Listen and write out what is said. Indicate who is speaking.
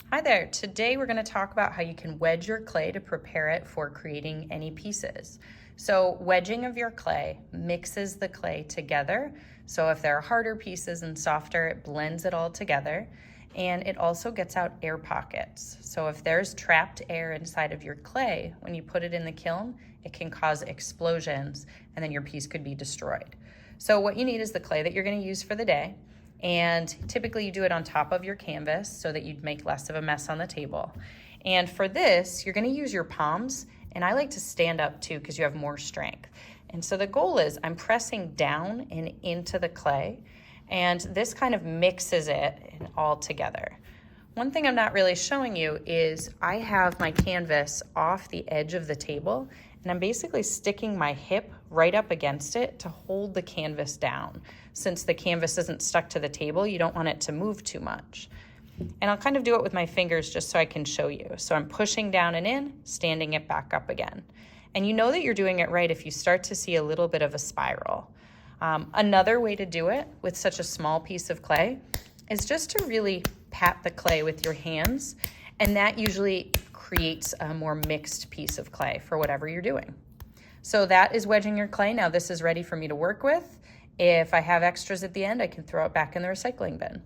Speaker 1: Hi there. Today we're going to talk about how you can wedge your clay to prepare it for creating any pieces. So wedging of your clay mixes the clay together. So if there are harder pieces and softer, it blends it all together. And it also gets out air pockets. So if there's trapped air inside of your clay, when you put it in the kiln, it can cause explosions and then your piece could be destroyed. So what you need is the clay that you're going to use for the day. And typically you do it on top of your canvas so that you'd make less of a mess on the table. And for this, you're gonna use your palms, and I like to stand up too because you have more strength. And so the goal is I'm pressing down and into the clay, and this kind of mixes it all together. One thing I'm not really showing you is I have my canvas off the edge of the table, and I'm basically sticking my hip right up against it to hold the canvas down. Since the canvas isn't stuck to the table, you don't want it to move too much. And I'll kind of do it with my fingers just so I can show you. So I'm pushing down and in, standing it back up again. And you know that you're doing it right if you start to see a little bit of a spiral. Another way to do it with such a small piece of clay is just to really pat the clay with your hands, and that usually creates a more mixed piece of clay for whatever you're doing. So that is wedging your clay. Now this is ready for me to work with. If I have extras at the end, I can throw it back in the recycling bin.